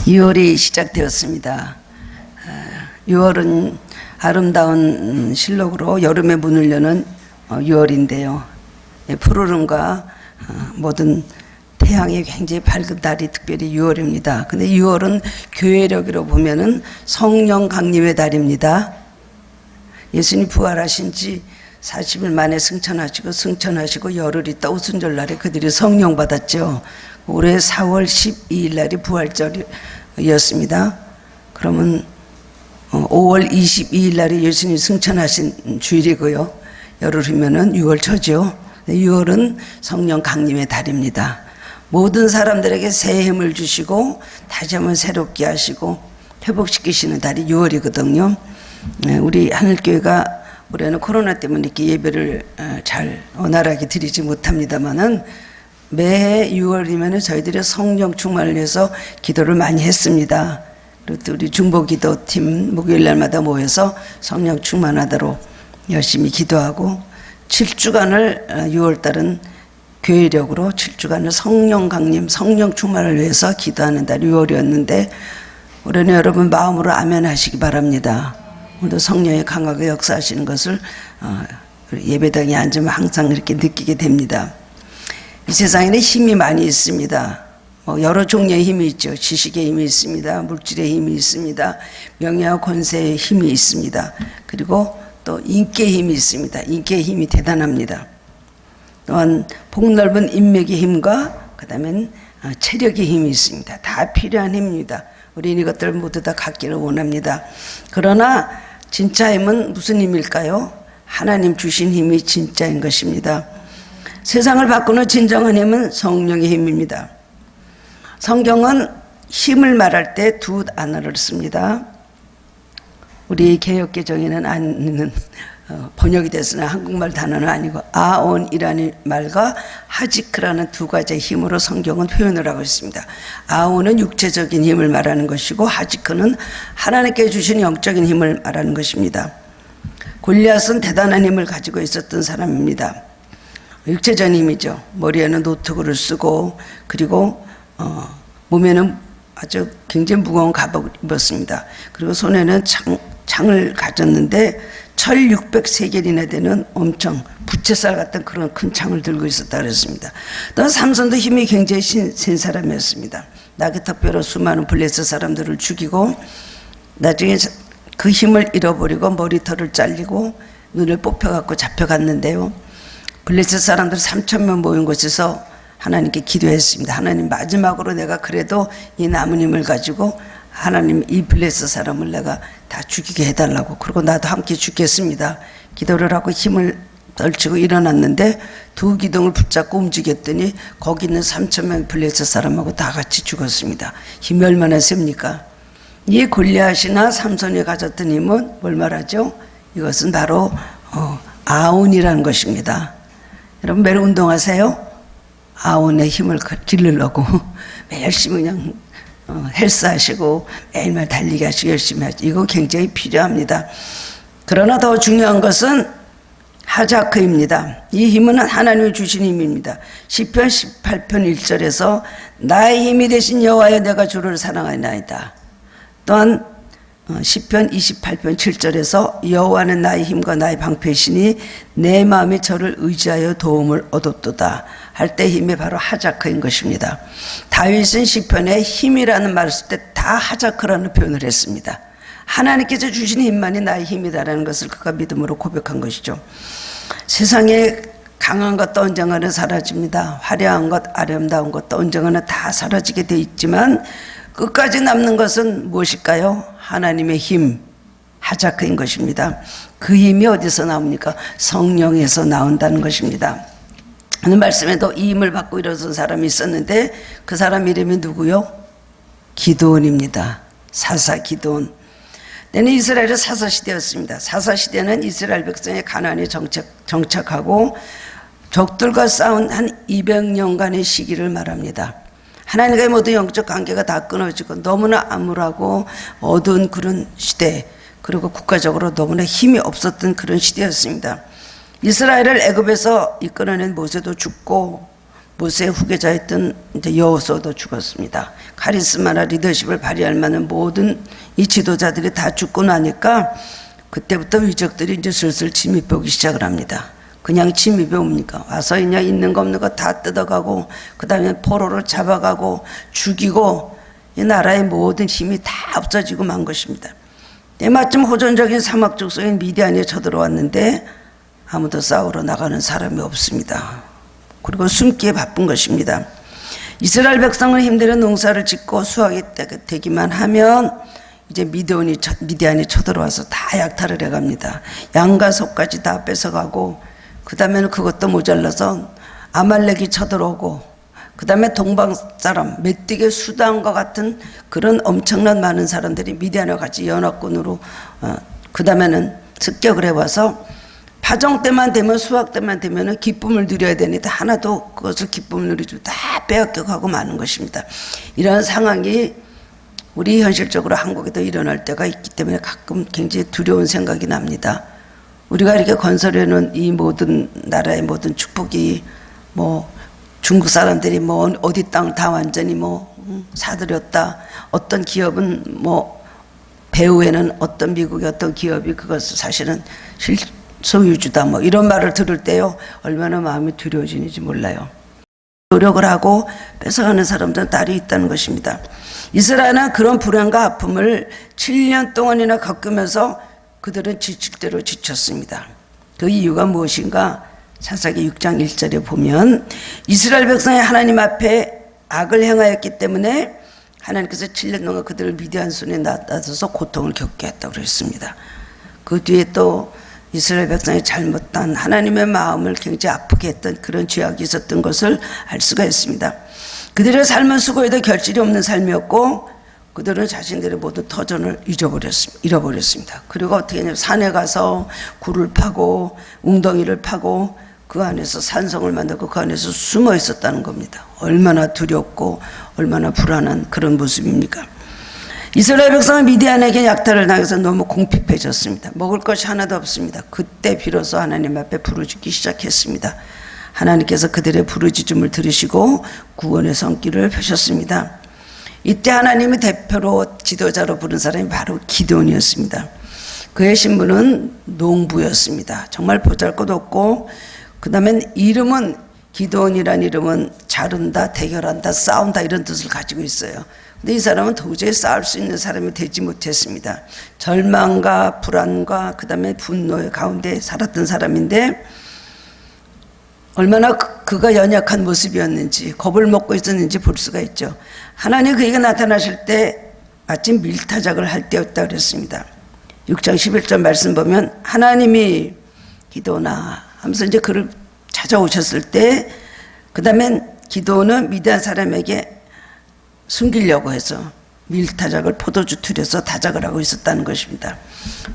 6월이 시작되었습니다. 6월은 아름다운 실록으로 여름의 문을 여는 6월인데요. 푸르름과 모든 태양이 굉장히 밝은 달이 특별히 6월입니다. 근데 6월은 교회력으로 보면은 성령 강림의 달입니다. 예수님 부활하신 지 40일 만에 승천하시고 열흘 있다 오순절날에 그들이 성령 받았죠. 올해 4월 12일 날이 부활절이었습니다. 그러면 5월 22일 날이 예수님 승천하신 주일이고요. 열흘이면은 6월 초죠. 6월은 성령 강림의 달입니다. 모든 사람들에게 새 힘을 주시고 다시 한번 새롭게 하시고 회복시키시는 달이 6월이거든요. 우리 하늘교회가 올해는 코로나 때문에 이렇게 예배를 잘 원활하게 드리지 못합니다만은 매해 6월이면 저희들이 성령 충만을 위해서 기도를 많이 했습니다. 그리고 또 우리 중보기도팀 목요일 날마다 모여서 성령 충만하도록 열심히 기도하고 7주간을 6월달은 교회력으로 7주간을 성령 강림, 성령 충만을 위해서 기도하는 달 6월이었는데 올해는 여러분 마음으로 아멘 하시기 바랍니다. 오늘 성령이 강하게 역사하시는 것을 예배당에 앉으면 항상 이렇게 느끼게 됩니다. 이 세상에는 힘이 많이 있습니다. 여러 종류의 힘이 있죠. 지식의 힘이 있습니다. 물질의 힘이 있습니다. 명예와 권세의 힘이 있습니다. 그리고 또 인기의 힘이 있습니다. 인기의 힘이 대단합니다. 또한 폭넓은 인맥의 힘과 그 다음엔 체력의 힘이 있습니다. 다 필요한 힘입니다. 우리는 이것들 모두 다 갖기를 원합니다. 그러나 진짜 힘은 무슨 힘일까요? 하나님 주신 힘이 진짜인 것입니다. 세상을 바꾸는 진정한 힘은 성령의 힘입니다. 성경은 힘을 말할 때 두 단어를 씁니다. 우리 개역개정에는 아니는 번역이 됐으나 한국말 단어는 아니고 아온이라는 말과 하지크라는 두 가지의 힘으로 성경은 표현을 하고 있습니다. 아온은 육체적인 힘을 말하는 것이고 하지크는 하나님께 주신 영적인 힘을 말하는 것입니다. 골리앗은 대단한 힘을 가지고 있었던 사람입니다. 육체적인 힘이죠. 머리에는 노트구를 쓰고 그리고 몸에는 아주 굉장히 무거운 갑옷을 입었습니다. 그리고 손에는 창을 가졌는데 철 600세겔이나 되는 엄청 부채살 같은 그런 큰 창을 들고 있었다 그랬습니다. 또 삼손도 힘이 굉장히 센 사람이었습니다. 나귀턱뼈로 수많은 블레셋 사람들을 죽이고 나중에 그 힘을 잃어버리고 머리털을 잘리고 눈을 뽑혀갖고 잡혀갔는데요. 블레셋 사람들 3,000명 모인 곳에서 하나님께 기도했습니다. 하나님, 마지막으로 내가 그래도 이 남은 힘을 가지고 하나님 이 블레셋 사람을 내가 다 죽이게 해달라고, 그리고 나도 함께 죽겠습니다. 기도를 하고 힘을 떨치고 일어났는데 두 기둥을 붙잡고 움직였더니 거기 있는 3,000명 블레셋 사람하고 다 같이 죽었습니다. 힘이 얼마나 셉니까? 이 골리앗이나 삼손이 가졌던 힘은 뭘 말하죠? 이것은 바로 아온이라는 것입니다. 여러분 매일 운동하세요? 아온의 힘을 기르려고 매일 열심히 그냥 헬스하시고 매일매일 달리기 하시고 열심히 하시고 이거 굉장히 필요합니다. 그러나 더 중요한 것은 하자크입니다. 이 힘은 하나님이 주신 힘입니다. 시편 18편 1절에서 나의 힘이 되신 여호와여 내가 주를 사랑하나이다. 또한 시편 28편 7절에서 여호와는 나의 힘과 나의 방패시니 내 마음이 저를 의지하여 도움을 얻었도다 할 때 힘이 바로 하자크인 것입니다. 다윗은 시편에 힘이라는 말을 쓸 때 다 하자크라는 표현을 했습니다. 하나님께서 주신 힘만이 나의 힘이다라는 것을 그가 믿음으로 고백한 것이죠. 세상에 강한 것도 언젠가는 사라집니다. 화려한 것, 아름다운 것도 언젠가는 다 사라지게 돼 있지만 끝까지 남는 것은 무엇일까요? 하나님의 힘, 하자크인 것입니다. 그 힘이 어디서 나옵니까? 성령에서 나온다는 것입니다. 오늘 말씀에도 이 힘을 받고 일어선 사람이 있었는데 그 사람 이름이 누구요? 기드온입니다. 사사 기드온. 때는 이스라엘의 사사시대였습니다. 사사시대는 이스라엘 백성의 가나안에 정착하고 적들과 싸운 한 200년간의 시기를 말합니다. 하나님과의 모든 영적 관계가 다 끊어지고 너무나 암울하고 어두운 그런 시대, 그리고 국가적으로 너무나 힘이 없었던 그런 시대였습니다. 이스라엘을 애굽에서 이끌어낸 모세도 죽고 모세의 후계자였던 이제 여호수아도 죽었습니다. 카리스마나 리더십을 발휘할 만한 모든 이 지도자들이 다 죽고 나니까 그때부터 위적들이 이제 슬슬 침입해 오기 시작을 합니다. 그냥 침입해 옵니까? 와서 그냥 있는 거 없는 거 다 뜯어가고 그 다음에 포로를 잡아가고 죽이고 이 나라의 모든 힘이 다 없어지고 만 것입니다. 때마침 호전적인 사막 족속인 미디안에 쳐들어왔는데 아무도 싸우러 나가는 사람이 없습니다. 그리고 숨기에 바쁜 것입니다. 이스라엘 백성은 힘들어 농사를 짓고 수확이 되기만 하면 이제 미디안이 쳐들어와서 다 약탈을 해갑니다. 양과 소까지 다 뺏어가고 그 다음에는 그것도 모자라서 아말렉이 쳐들어오고 그 다음에 동방 사람 메뚜기 수단과 같은 그런 엄청난 많은 사람들이 미디안과 같이 연합군으로 그 다음에는 습격을 해와서 파종 때만 되면 수확 때만 되면 기쁨을 누려야 되는데 하나도 그것을 기쁨을 누리지 다 빼앗겨가고 마는 것입니다. 이런 상황이 우리 현실적으로 한국에도 일어날 때가 있기 때문에 가끔 굉장히 두려운 생각이 납니다. 우리가 이렇게 건설해놓은 이 모든 나라의 모든 축복이 뭐 중국 사람들이 뭐 어디 땅 다 완전히 뭐 사들였다. 어떤 기업은 뭐 배후에는 어떤 미국의 어떤 기업이 그것을 사실은 소유주다 뭐 이런 말을 들을 때요 얼마나 마음이 두려워지는지 몰라요. 노력을 하고 뺏어가는 사람들은 딸이 있다는 것입니다. 이스라엘은 그런 불안과 아픔을 7년 동안이나 겪으면서 그들은 지칠 대로 지쳤습니다. 그 이유가 무엇인가? 사사기 6장 1절에 보면 이스라엘 백성이 하나님 앞에 악을 행하였기 때문에 하나님께서 7년 동안 그들을 미디안 손에 놔둬서 고통을 겪게 했다고 그랬습니다. 그 뒤에 또 이스라엘 백성이 잘못한 하나님의 마음을 굉장히 아프게 했던 그런 죄악이 있었던 것을 알 수가 있습니다. 그들의 삶은 수고에도 결실이 없는 삶이었고 그들은 자신들의 모든 터전을 잃어버렸습니다. 그리고 어떻게 했냐면 산에 가서 굴을 파고 웅덩이를 파고 그 안에서 산성을 만들고 그 안에서 숨어 있었다는 겁니다. 얼마나 두렵고 얼마나 불안한 그런 모습입니까? 이스라엘 백성은 미디안에게 약탈을 당해서 너무 궁핍해졌습니다. 먹을 것이 하나도 없습니다. 그때 비로소 하나님 앞에 부르짖기 시작했습니다. 하나님께서 그들의 부르짖음을 들으시고 구원의 손길을 펴셨습니다. 이때 하나님이 대표로 지도자로 부른 사람이 바로 기드온이었습니다. 그의 신분은 농부였습니다. 정말 보잘것없고 그 다음에 이름은 기드온이라는 이름은 자른다, 대결한다, 싸운다 이런 뜻을 가지고 있어요. 근데 이 사람은 도저히 싸울 수 있는 사람이 되지 못했습니다. 절망과 불안과 그 다음에 분노의 가운데 살았던 사람인데 얼마나 그가 연약한 모습이었는지 겁을 먹고 있었는지 볼 수가 있죠. 하나님 그에게 나타나실 때 마침 밀타작을 할 때였다 그랬습니다. 6장 11절 말씀 보면 하나님이 기도나 하면서 이제 그를 찾아오셨을 때 그 다음에 기도는 미디안 사람에게 숨기려고 해서 밀타작을 포도주 틀에서 타작을 하고 있었다는 것입니다.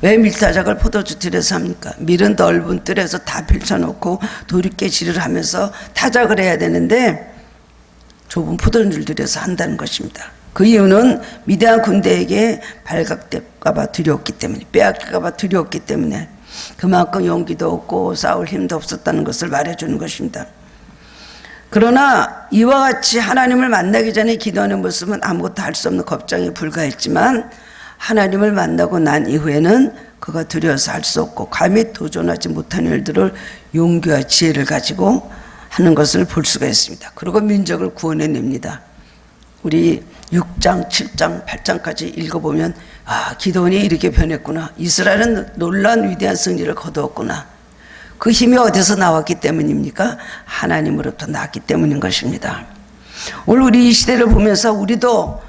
왜 밀타작을 포도주 틀에서 합니까? 밀은 넓은 뜰에서 다 펼쳐놓고 도리깨질을 하면서 타작을 해야 되는데 좁은 포도줄들에서 한다는 것입니다. 그 이유는 미디안 군대에게 발각될까 봐 두려웠기 때문에 빼앗길까 봐 두려웠기 때문에 그만큼 용기도 없고 싸울 힘도 없었다는 것을 말해주는 것입니다. 그러나 이와 같이 하나님을 만나기 전에 기도하는 모습은 아무것도 할 수 없는 겁장에 불과했지만 하나님을 만나고 난 이후에는 그가 두려워서 할 수 없고 감히 도전하지 못한 일들을 용기와 지혜를 가지고 하는 것을 볼 수가 있습니다. 그리고 민족을 구원해냅니다. 우리 6장, 7장, 8장까지 읽어보면 아, 기드온이 이렇게 변했구나. 이스라엘은 놀라운 위대한 승리를 거두었구나. 그 힘이 어디서 나왔기 때문입니까? 하나님으로부터 나왔기 때문인 것입니다. 오늘 우리 이 시대를 보면서 우리도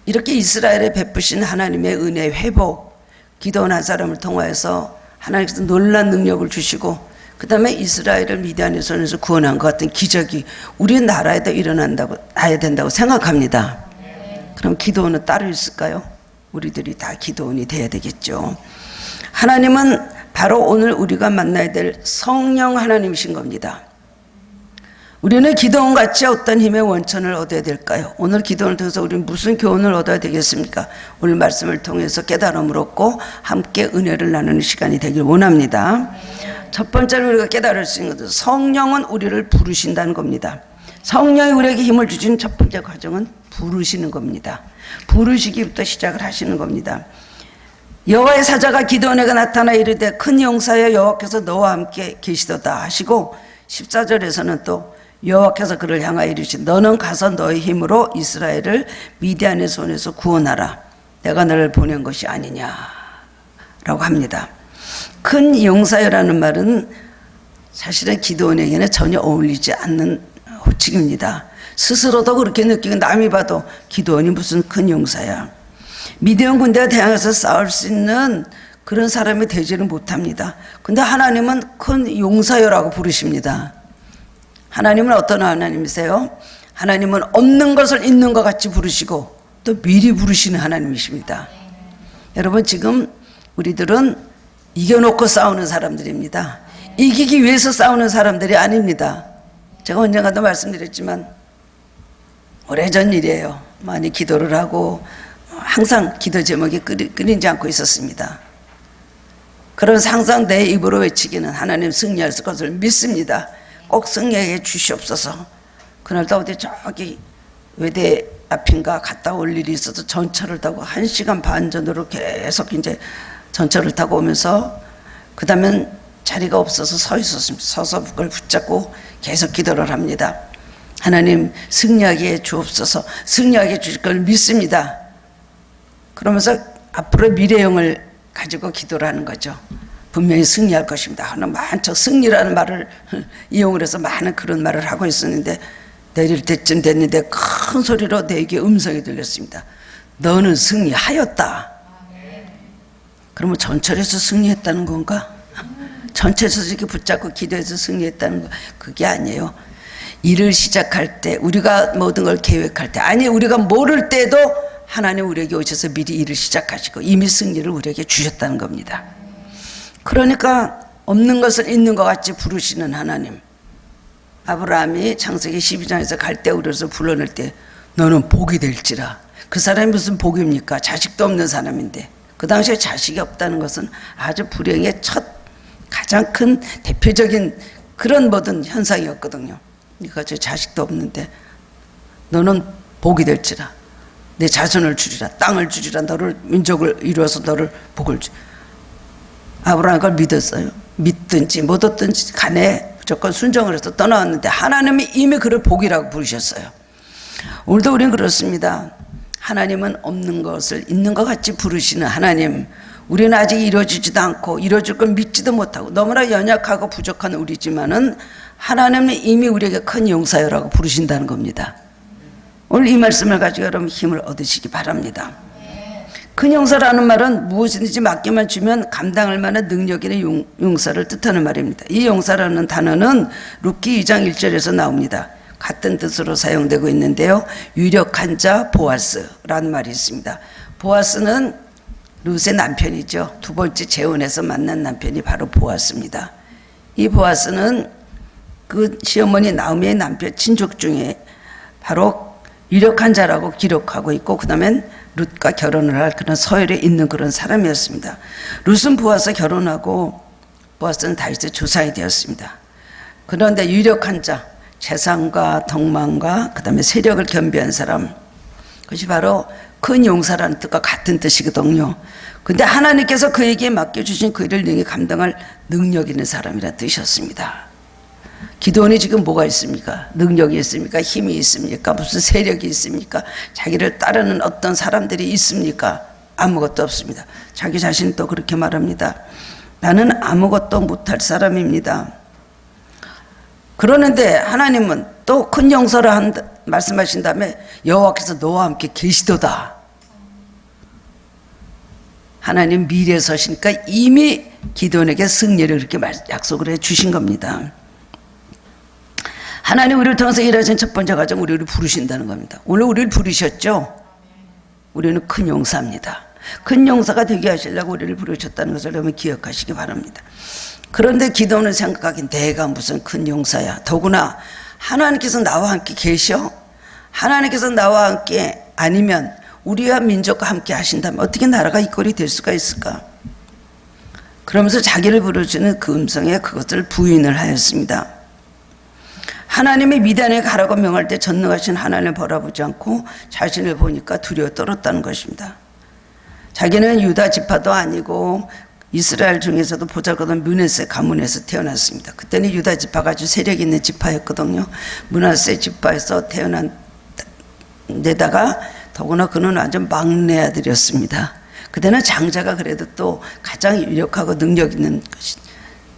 이렇게 이스라엘에 베푸신 하나님의 은혜 회복, 기도원 한 사람을 통하여서 하나님께서 놀라운 능력을 주시고 그 다음에 이스라엘을 미디안의 손에서 구원한 것 같은 기적이 우리 나라에도 나야 된다고 생각합니다. 그럼 기도원은 따로 있을까요? 우리들이 다 기도원이 돼야 되겠죠. 하나님은 바로 오늘 우리가 만나야 될 성령 하나님이신 겁니다. 우리는 기도원같이 어떤 힘의 원천을 얻어야 될까요? 오늘 기도원을 통해서 우리는 무슨 교훈을 얻어야 되겠습니까? 오늘 말씀을 통해서 깨달음을 얻고 함께 은혜를 나누는 시간이 되길 원합니다. 첫 번째로 우리가 깨달을 수 있는 것은 성령은 우리를 부르신다는 겁니다. 성령이 우리에게 힘을 주신 첫 번째 과정은 부르시는 겁니다. 부르시기부터 시작을 하시는 겁니다. 여호와의 사자가 기드온에게 나타나 이르되 큰 용사여 여호와께서 너와 함께 계시도다 하시고 14절에서는 또 여호와께서 그를 향하여 이르시되 너는 가서 너의 힘으로 이스라엘을 미디안의 손에서 구원하라. 내가 너를 보낸 것이 아니냐 라고 합니다. 큰 용사여라는 말은 사실은 기드온에게는 전혀 어울리지 않는 호칭입니다. 스스로도 그렇게 느끼고 남이 봐도 기드온이 무슨 큰 용사야. 미디안 군대와 대항해서 싸울 수 있는 그런 사람이 되지는 못합니다. 근데 하나님은 큰 용사여라고 부르십니다. 하나님은 어떤 하나님이세요? 하나님은 없는 것을 있는 것 같이 부르시고 또 미리 부르시는 하나님이십니다. 여러분 지금 우리들은 이겨놓고 싸우는 사람들입니다. 이기기 위해서 싸우는 사람들이 아닙니다. 제가 언젠가도 말씀드렸지만 오래전 일이에요. 많이 기도를 하고 항상 기도 제목이 끊이지 않고 있었습니다. 그러면서 항상 내 입으로 외치기는 하나님 승리할 것을 믿습니다. 꼭 승리해 주시옵소서. 그날도 어디 저기 외대 앞인가 갔다 올 일이 있어서 전철을 타고 1시간 반 전으로 계속 이제 전철을 타고 오면서 그 다음엔 자리가 없어서 서 있었습니다. 서서 그걸 붙잡고 계속 기도를 합니다. 하나님 승리하게 주옵소서. 승리하게 주실 걸 믿습니다. 그러면서 앞으로 미래형을 가지고 기도를 하는 거죠. 분명히 승리할 것입니다. 하는 많죠. 승리라는 말을 이용을 해서 많은 그런 말을 하고 있었는데 내릴 때쯤 됐는데 큰 소리로 내게 음성이 들렸습니다. 너는 승리하였다. 그러면 전철에서 승리했다는 건가? 전철에서 이렇게 붙잡고 기도해서 승리했다는 거 그게 아니에요. 일을 시작할 때 우리가 모든 걸 계획할 때 아니 우리가 모를 때도 하나님 우리에게 오셔서 미리 일을 시작하시고 이미 승리를 우리에게 주셨다는 겁니다. 그러니까 없는 것을 있는 것 같이 부르시는 하나님. 아브라함이 창세기 12장에서 갈대우르에서 불러낼 때 너는 복이 될지라. 그 사람이 무슨 복입니까? 자식도 없는 사람인데 그 당시에 자식이 없다는 것은 아주 불행의 첫 가장 큰 대표적인 그런 모든 현상이었거든요. 그러니까 저 자식도 없는데 너는 복이 될지라. 내 자손을 주리라. 땅을 주리라. 너를 민족을 이루어서 너를 복을 주. 아브라함이 그걸 믿었어요. 믿든지 못 얻든지 간에 무조건 순종을 해서 떠나왔는데 하나님이 이미 그를 복이라고 부르셨어요. 오늘도 우리는 그렇습니다. 하나님은 없는 것을 있는 것 같이 부르시는 하나님. 우리는 아직 이루어지지도 않고 이루어질 걸 믿지도 못하고 너무나 연약하고 부족한 우리지만은 하나님은 이미 우리에게 큰 용사여라고 부르신다는 겁니다. 오늘 이 말씀을 가지고 여러분 힘을 얻으시기 바랍니다. 큰 용사라는 말은 무엇이든지 맡기만 주면 감당할 만한 능력 있는 용사를 뜻하는 말입니다. 이 용사라는 단어는 룻기 2장 1절에서 나옵니다. 같은 뜻으로 사용되고 있는데요. 유력한 자 보아스라는 말이 있습니다. 보아스는 룻의 남편이죠. 두 번째 재혼해서 만난 남편이 바로 보아스입니다. 이 보아스는 그 시어머니 나오미의 남편 친족 중에 바로 유력한 자라고 기록하고 있고 그 다음엔 룻과 결혼을 할 그런 서열에 있는 그런 사람이었습니다. 룻은 보아스 결혼하고 보아스는 다윗의 조상이 되었습니다. 그런데 유력한 자, 재산과 덕망과 그 다음에 세력을 겸비한 사람, 그것이 바로 큰 용사라는 뜻과 같은 뜻이거든요. 근데 하나님께서 그에게 맡겨주신 그 일을 능히 감당할 능력 있는 사람이라는 뜻이었습니다. 기도원이 지금 뭐가 있습니까? 능력이 있습니까? 힘이 있습니까? 무슨 세력이 있습니까? 자기를 따르는 어떤 사람들이 있습니까? 아무것도 없습니다. 자기 자신은 또 그렇게 말합니다. 나는 아무것도 못할 사람입니다. 그러는데 하나님은 또 큰 용서를 말씀하신 다음에 여호와께서 너와 함께 계시도다. 하나님 미래에 서시니까 이미 기도원에게 승리를 그렇게 약속을 해 주신 겁니다. 하나님 우리를 통해서 일하신 첫 번째 과정 우리를 부르신다는 겁니다. 오늘 우리를 부르셨죠? 우리는 큰 용사입니다. 큰 용사가 되게 하시려고 우리를 부르셨다는 것을 여러분 기억하시기 바랍니다. 그런데 기도는 생각하긴 내가 무슨 큰 용사야. 더구나 하나님께서 나와 함께 계셔. 하나님께서 나와 함께 아니면 우리와 민족과 함께 하신다면 어떻게 나라가 이 꼴이 될 수가 있을까? 그러면서 자기를 부르시는 그 음성에 그것을 부인을 하였습니다. 하나님이 미단에 가라고 명할 때 전능하신 하나님을 바라보지 않고 자신을 보니까 두려워 떨었다는 것입니다. 자기는 유다 지파도 아니고 이스라엘 중에서도 보잘것없는 므낫세 가문에서 태어났습니다. 그때는 유다 지파가 아주 세력 있는 지파였거든요. 므낫세 지파에서 태어난 데다가 더구나 그는 완전 막내 아들이었습니다. 그때는 장자가 그래도 또 가장 유력하고 능력 있는 것이,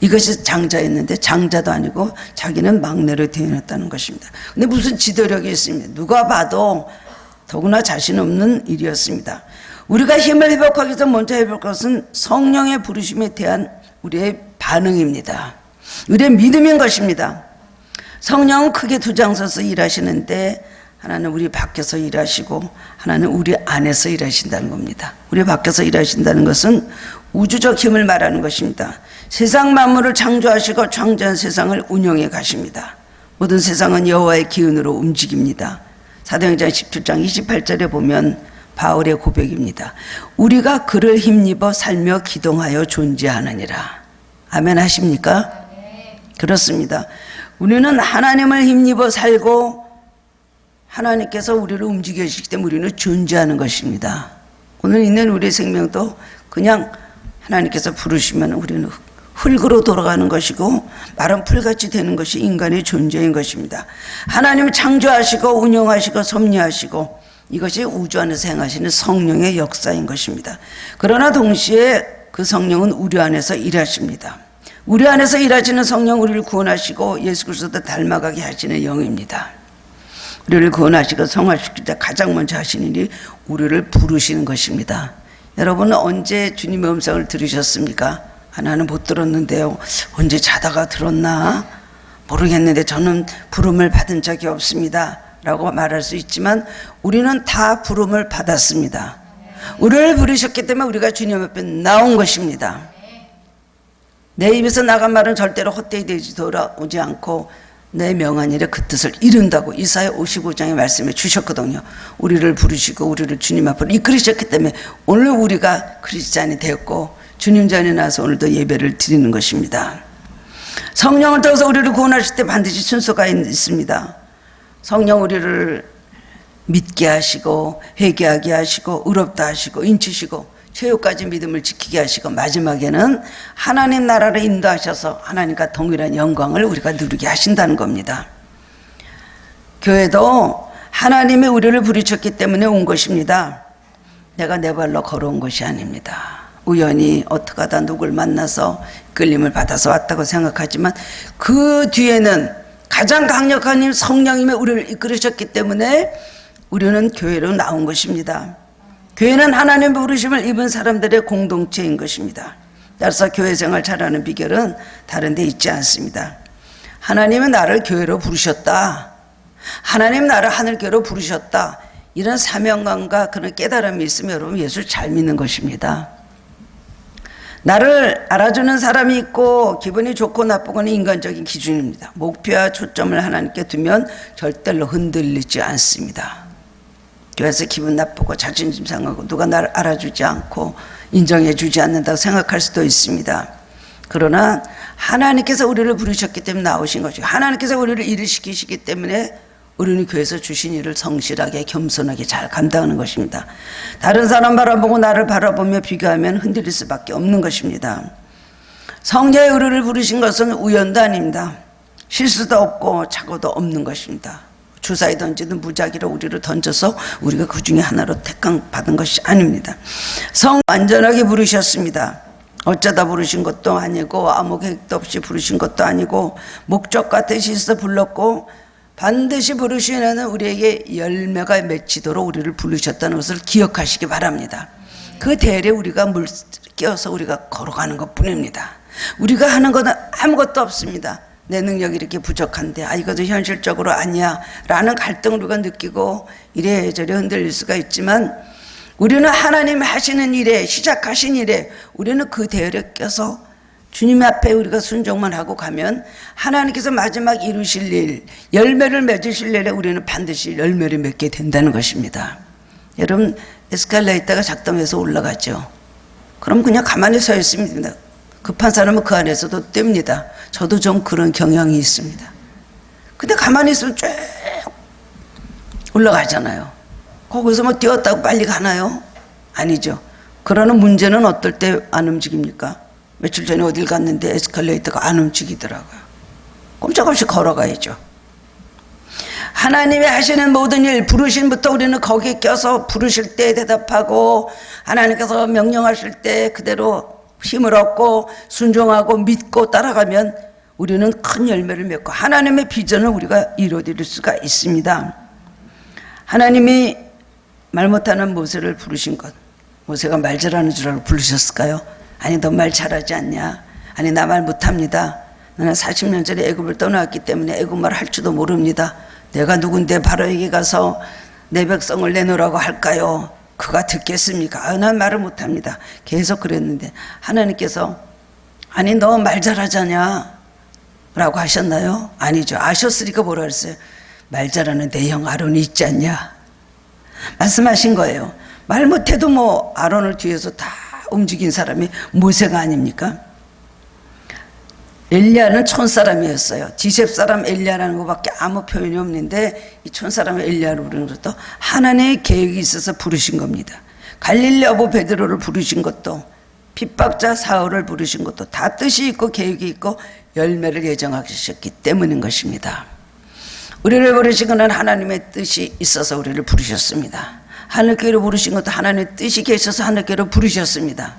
이것이 장자였는데 장자도 아니고 자기는 막내로 태어났다는 것입니다. 근데 무슨 지도력이 있습니다. 누가 봐도 더구나 자신 없는 일이었습니다. 우리가 힘을 회복하기 위해서 먼저 해볼 것은 성령의 부르심에 대한 우리의 반응입니다. 우리의 믿음인 것입니다. 성령은 크게 두 장 서서 일하시는데 하나는 우리 밖에서 일하시고 하나는 우리 안에서 일하신다는 겁니다. 우리 밖에서 일하신다는 것은 우주적 힘을 말하는 것입니다. 세상 만물을 창조하시고 창조한 세상을 운영해 가십니다. 모든 세상은 여호와의 기운으로 움직입니다. 사도행전 17장 28절에 보면 바울의 고백입니다. 우리가 그를 힘입어 살며 기동하여 존재하느니라. 아멘 하십니까? 그렇습니다. 우리는 하나님을 힘입어 살고 하나님께서 우리를 움직여 주시기 때문에 우리는 존재하는 것입니다. 오늘 있는 우리의 생명도 그냥 하나님께서 부르시면 우리는 흙으로 돌아가는 것이고 마른 풀같이 되는 것이 인간의 존재인 것입니다. 하나님을 창조하시고 운영하시고 섭리하시고 이것이 우주 안에서 행하시는 성령의 역사인 것입니다. 그러나 동시에 그 성령은 우리 안에서 일하십니다. 우리 안에서 일하시는 성령, 우리를 구원하시고 예수 그리스도도 닮아가게 하시는 영입니다. 우리를 구원하시고 성화시킬 때 가장 먼저 하시는 일이 우리를 부르시는 것입니다. 여러분은 언제 주님의 음성을 들으셨습니까? 나는 못 들었는데요. 언제 자다가 들었나? 모르겠는데 저는 부름을 받은 적이 없습니다. 라고 말할 수 있지만 우리는 다 부름을 받았습니다. 우리를 부르셨기 때문에 우리가 주님 앞에 나온 것입니다. 내 입에서 나간 말은 절대로 헛되이 되지 돌아오지 않고 내 명한 일에 그 뜻을 이룬다고 이사야 55장의 말씀에 주셨거든요. 우리를 부르시고 우리를 주님 앞으로 이끌으셨기 때문에 오늘 우리가 크리스찬이 되었고 주님 전에 나서 오늘도 예배를 드리는 것입니다. 성령을 통해서 우리를 구원하실 때 반드시 순서가 있습니다. 성령 우리를 믿게 하시고 회개하게 하시고 의롭다 하시고 인치시고 최후까지 믿음을 지키게 하시고 마지막에는 하나님 나라를 인도하셔서 하나님과 동일한 영광을 우리가 누리게 하신다는 겁니다. 교회도 하나님이 우리를 부르셨기 때문에 온 것입니다. 내가 내 발로 걸어온 것이 아닙니다. 우연히 어떻게 하다 누굴 만나서 끌림을 받아서 왔다고 생각하지만 그 뒤에는 가장 강력한 힘 성령님이 우리를 이끌으셨기 때문에 우리는 교회로 나온 것입니다. 교회는 하나님의 부르심을 입은 사람들의 공동체인 것입니다. 따라서 교회 생활 잘하는 비결은 다른 데 있지 않습니다. 하나님은 나를 교회로 부르셨다. 하나님 나를 하늘교회로 부르셨다. 이런 사명감과 그런 깨달음이 있으면 여러분 예수를 잘 믿는 것입니다. 나를 알아주는 사람이 있고 기분이 좋고 나쁘고는 인간적인 기준입니다. 목표와 초점을 하나님께 두면 절대로 흔들리지 않습니다. 교회에서 기분 나쁘고 자존심 상하고 누가 나를 알아주지 않고 인정해 주지 않는다고 생각할 수도 있습니다. 그러나 하나님께서 우리를 부르셨기 때문에 나오신 거죠. 하나님께서 우리를 일을 시키시기 때문에 우리는 교회에서 주신 일을 성실하게 겸손하게 잘 감당하는 것입니다. 다른 사람 바라보고 나를 바라보며 비교하면 흔들릴 수밖에 없는 것입니다. 성령의 우리를 부르신 것은 우연도 아닙니다. 실수도 없고 착오도 없는 것입니다. 주사위 던지는 무작위로 우리를 던져서 우리가 그 중에 하나로 택강 받은 것이 아닙니다. 성 완전하게 부르셨습니다. 어쩌다 부르신 것도 아니고 아무 계획도 없이 부르신 것도 아니고 목적과 뜻이 있어 불렀고 반드시 부르시는 우리에게 열매가 맺히도록 우리를 부르셨다는 것을 기억하시기 바랍니다. 그 대열에 우리가 물 끼어서 우리가 걸어가는 것 뿐입니다. 우리가 하는 것은 아무것도 없습니다. 내 능력이 이렇게 부족한데 이것도 현실적으로 아니야 라는 갈등을 우리가 느끼고 이래저래 흔들릴 수가 있지만 우리는 하나님 하시는 일에 시작하신 일에 우리는 그 대열에 껴서 주님 앞에 우리가 순종만 하고 가면 하나님께서 마지막 이루실 일, 열매를 맺으실 일에 우리는 반드시 열매를 맺게 된다는 것입니다. 여러분 에스컬레이터가 작동해서 올라가죠. 그럼 그냥 가만히 서 있습니다. 급한 사람은 그 안에서도 뗍니다. 저도 좀 그런 경향이 있습니다. 근데 가만히 있으면 쭉 올라가잖아요. 거기서 뭐 뛰었다고 빨리 가나요? 아니죠. 그러나 문제는 어떨 때 안 움직입니까? 며칠 전에 어딜 갔는데 에스컬레이터가 안 움직이더라고요. 꼼짝없이 걸어가야죠. 하나님이 하시는 모든 일, 부르심부터 우리는 거기에 껴서 부르실 때 대답하고, 하나님께서 명령하실 때 그대로 힘을 얻고 순종하고 믿고 따라가면 우리는 큰 열매를 맺고 하나님의 비전을 우리가 이루어드릴 수가 있습니다. 하나님이 말 못하는 모세를 부르신 것, 모세가 말 잘하는 줄 알고 부르셨을까요? 아니, 너 말 잘하지 않냐? 아니, 나 말 못합니다. 나는 40년 전에 애굽을 떠나왔기 때문에 애굽말 할 줄도 모릅니다. 내가 누군데 바로에게 가서 내 백성을 내놓으라고 할까요? 그가 듣겠습니까? 아, 난 말을 못합니다. 계속 그랬는데 하나님께서 아니, 너 말 잘하잖냐? 라고 하셨나요? 아니죠. 아셨으니까 뭐라 그랬어요? 말 잘하는 내 형 아론이 있지 않냐? 말씀하신 거예요. 말 못해도 뭐 아론을 뒤에서 다 움직인 사람이 모세가 아닙니까? 엘리야는 촌사람이었어요. 디셉사람 엘리야라는 것밖에 아무 표현이 없는데 이 촌사람 엘리야를 부르는 것도 하나님의 계획이 있어서 부르신 겁니다. 갈릴리 어부 베드로를 부르신 것도, 핍박자 사울을 부르신 것도 다 뜻이 있고 계획이 있고 열매를 예정하셨기 때문인 것입니다. 우리를 부르신 것은 하나님의 뜻이 있어서 우리를 부르셨습니다. 하늘교회로 부르신 것도 하나님의 뜻이 계셔서 하늘교회로 부르셨습니다.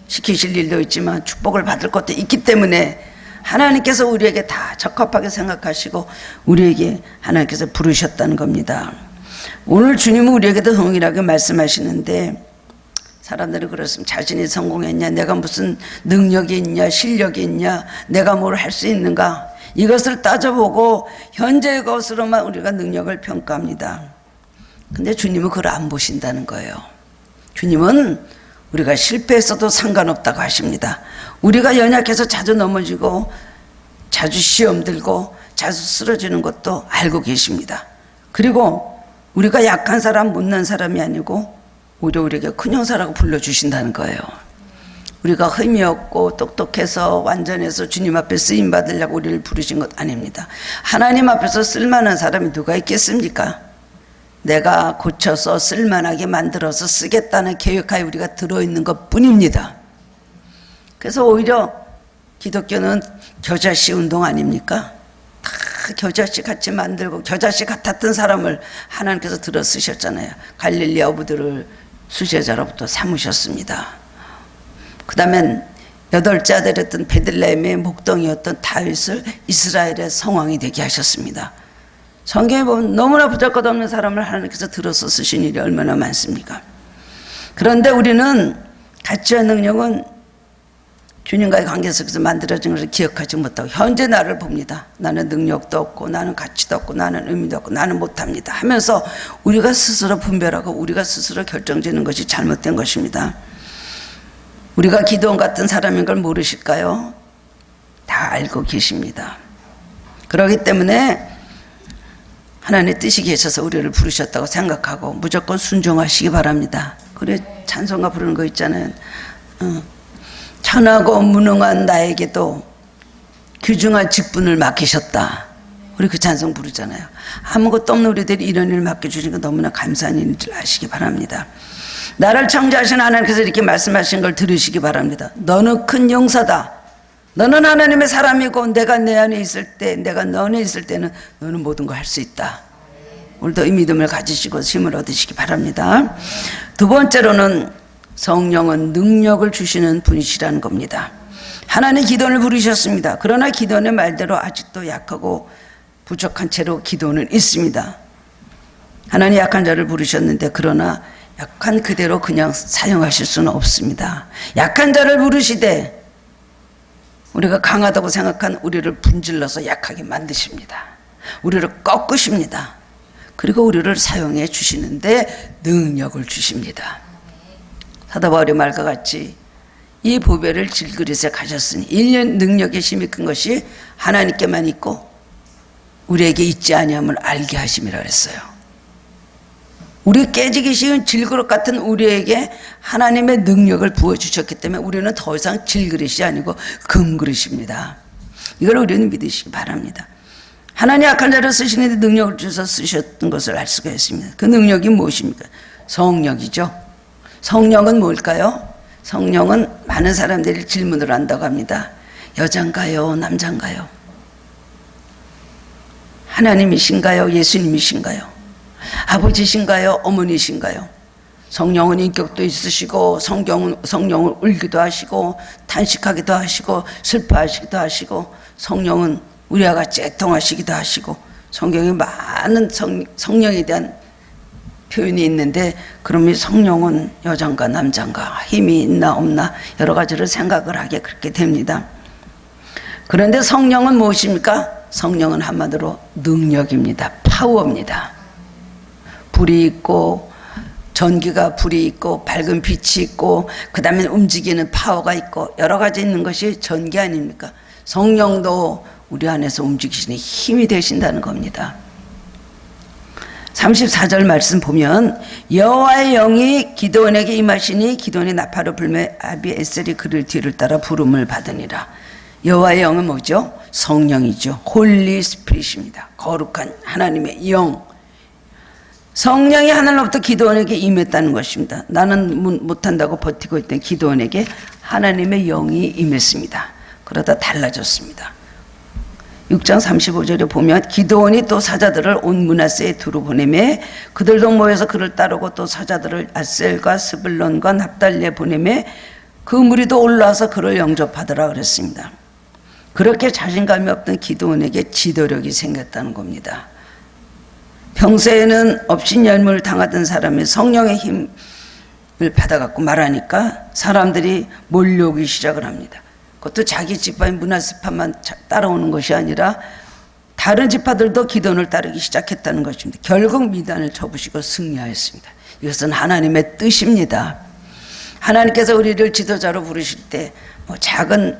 시키실 일도 있지만 축복을 받을 것도 있기 때문에 하나님께서 우리에게 다 적합하게 생각하시고 우리에게 하나님께서 부르셨다는 겁니다. 오늘 주님은 우리에게도 동일하게 말씀하시는데, 사람들이 그렇습니다. 자신이 성공했냐, 내가 무슨 능력이 있냐, 실력이 있냐, 내가 뭘 할 수 있는가, 이것을 따져보고 현재의 것으로만 우리가 능력을 평가합니다. 근데 주님은 그걸 안 보신다는 거예요. 주님은 우리가 실패했어도 상관없다고 하십니다. 우리가 연약해서 자주 넘어지고 자주 시험 들고 자주 쓰러지는 것도 알고 계십니다. 그리고 우리가 약한 사람, 못난 사람이 아니고 오히려 우리에게 큰 형사라고 불러주신다는 거예요. 우리가 흠이 없고 똑똑해서 완전해서 주님 앞에 쓰임 받으려고 우리를 부르신 것 아닙니다. 하나님 앞에서 쓸만한 사람이 누가 있겠습니까? 내가 고쳐서 쓸만하게 만들어서 쓰겠다는 계획하에 우리가 들어있는 것 뿐입니다. 그래서 오히려 기독교는 겨자씨 운동 아닙니까? 다 겨자씨 같이 만들고 겨자씨 같았던 사람을 하나님께서 들어 쓰셨잖아요. 갈릴리 어부들을 수제자로부터 삼으셨습니다. 그 다음엔 8째 아들이었던 베들레헴의 목동이었던 다윗을 이스라엘의 성왕이 되게 하셨습니다. 성경에 보면 너무나 부적것없는 사람을 하나님께서 들어서 쓰신 일이 얼마나 많습니까? 그런데 우리는 가치와 능력은 주님과의 관계 속에서 만들어진 것을 기억하지 못하고 현재 나를 봅니다. 나는 능력도 없고 나는 가치도 없고 나는 의미도 없고 나는 못합니다 하면서 우리가 스스로 분별하고 우리가 스스로 결정짓는 것이 잘못된 것입니다. 우리가 기도원 같은 사람인 걸 모르실까요? 다 알고 계십니다. 그렇기 때문에 하나님의 뜻이 계셔서 우리를 부르셨다고 생각하고 무조건 순종하시기 바랍니다. 그래 찬송가 부르는 거 있잖아요. 천하고 무능한 나에게도 귀중한 직분을 맡기셨다. 우리 그 찬송 부르잖아요. 아무것도 없는 우리들이 이런 일을 맡겨주신 거 너무나 감사한 일인 줄 아시기 바랍니다. 나를 창조하신 하나님께서 이렇게 말씀하신 걸 들으시기 바랍니다. 너는 큰 용사다. 너는 하나님의 사람이고 내가 내 안에 있을 때, 내가 너 안에 있을 때는 너는 모든 걸 할 수 있다. 오늘도 이 믿음을 가지시고 힘을 얻으시기 바랍니다. 두 번째로는 성령은 능력을 주시는 분이시라는 겁니다. 하나님 기도원을 부르셨습니다. 그러나 기도원의 말대로 아직도 약하고 부족한 채로 기도원은 있습니다. 하나님 약한 자를 부르셨는데 그러나 약한 그대로 그냥 사용하실 수는 없습니다. 약한 자를 부르시되 우리가 강하다고 생각한 우리를 분질러서 약하게 만드십니다. 우리를 꺾으십니다. 그리고 우리를 사용해 주시는데 능력을 주십니다. 사도 바울의 말과 같이 이 보배를 질그릇에 가졌으니 1년 능력의 힘이 큰 것이 하나님께만 있고 우리에게 있지 아니함을 알게 하심이라 그랬어요. 우리 깨지기 쉬운 질그릇 같은 우리에게 하나님의 능력을 부어주셨기 때문에 우리는 더 이상 질그릇이 아니고 금그릇입니다. 이걸 우리는 믿으시기 바랍니다. 하나님 악한 자를 쓰시는데 능력을 주셔서 쓰셨던 것을 알 수가 있습니다. 그 능력이 무엇입니까? 성령이죠. 성령은 뭘까요? 성령은 많은 사람들이 질문을 한다고 합니다. 여잔가요? 남잔가요? 하나님이신가요? 예수님이신가요? 아버지신가요? 어머니신가요? 성령은 인격도 있으시고 성령을 울기도 하시고 탄식하기도 하시고 슬퍼하시기도 하시고 성령은 우리와 같이 애통하시기도 하시고 성경에 많은 성령에 대한 표현이 있는데 그러면 성령은 여잔가 남잔가 힘이 있나 없나 여러 가지를 생각을 하게 그렇게 됩니다. 그런데 성령은 무엇입니까? 성령은 한마디로 능력입니다. 파워입니다. 불이 있고 전기가 불이 있고 밝은 빛이 있고 그 다음에 움직이는 파워가 있고 여러 가지 있는 것이 전기 아닙니까? 성령도 우리 안에서 움직이시는 힘이 되신다는 겁니다. 34절 말씀 보면 여호와의 영이 기드온에게 임하시니 기드온이 나팔을 불며 아비에셀이 그를 뒤를 따라 부름을 받으니라. 여호와의 영은 뭐죠? 성령이죠. 홀리 스피릿입니다. 거룩한 하나님의 영. 성령이 하늘로부터 기드온에게 임했다는 것입니다. 나는 못한다고 버티고 있던 기드온에게 하나님의 영이 임했습니다. 그러다 달라졌습니다. 6장 35절에 보면 기드온이 또 사자들을 온 므낫세에 두루 보내매 그들도 모여서 그를 따르고 또 사자들을 아셀과 스불론과 납달리에 보내매 그 무리도 올라와서 그를 영접하더라 그랬습니다. 그렇게 자신감이 없던 기드온에게 지도력이 생겼다는 겁니다. 평소에는 업신여물을 당하던 사람이 성령의 힘을 받아갖고 말하니까 사람들이 몰려오기 시작을 합니다. 그것도 자기 지파인 므낫세파만 따라오는 것이 아니라 다른 지파들도 기드온을 따르기 시작했다는 것입니다. 결국 미단을 접으시고 승리하였습니다. 이것은 하나님의 뜻입니다. 하나님께서 우리를 지도자로 부르실 때 뭐 작은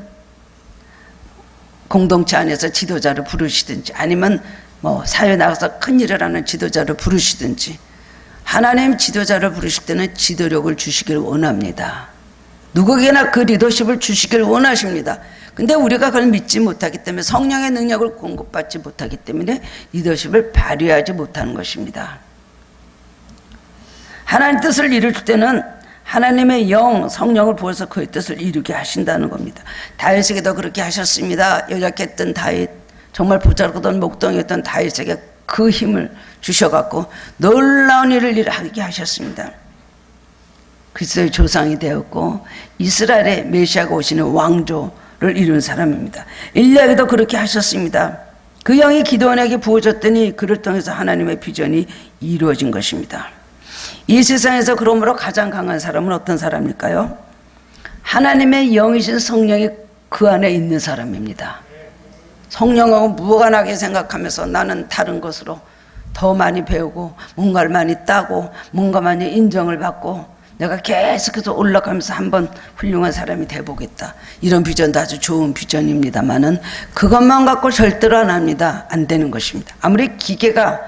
공동체 안에서 지도자를 부르시든지 아니면 뭐 사회에 나가서 큰 일을 하는 지도자를 부르시든지 하나님 지도자를 부르실 때는 지도력을 주시길 원합니다. 누구에게나 그 리더십을 주시길 원하십니다. 근데 우리가 그걸 믿지 못하기 때문에 성령의 능력을 공급받지 못하기 때문에 리더십을 발휘하지 못하는 것입니다. 하나님 뜻을 이룰 때는 하나님의 영, 성령을 부어서 그의 뜻을 이루게 하신다는 겁니다. 다윗에게도 그렇게 하셨습니다. 연약했던 다윗, 정말 보잘것없는 목동이었던 다윗에게 그 힘을 주셔갖고 놀라운 일을 하게 하셨습니다. 그리스도의 조상이 되었고 이스라엘의 메시아가 오시는 왕조를 이룬 사람입니다. 엘리야에게도 그렇게 하셨습니다. 그 영이 기드온에게 부어졌더니 그를 통해서 하나님의 비전이 이루어진 것입니다. 이 세상에서 그러므로 가장 강한 사람은 어떤 사람일까요? 하나님의 영이신 성령이 그 안에 있는 사람입니다. 성령하고 무관하게 생각하면서 나는 다른 것으로 더 많이 배우고 뭔가를 많이 따고 뭔가 많이 인정을 받고 내가 계속해서 올라가면서 한번 훌륭한 사람이 돼보겠다. 이런 비전도 아주 좋은 비전입니다만은 그것만 갖고 절대로 안 합니다. 안 되는 것입니다. 아무리 기계가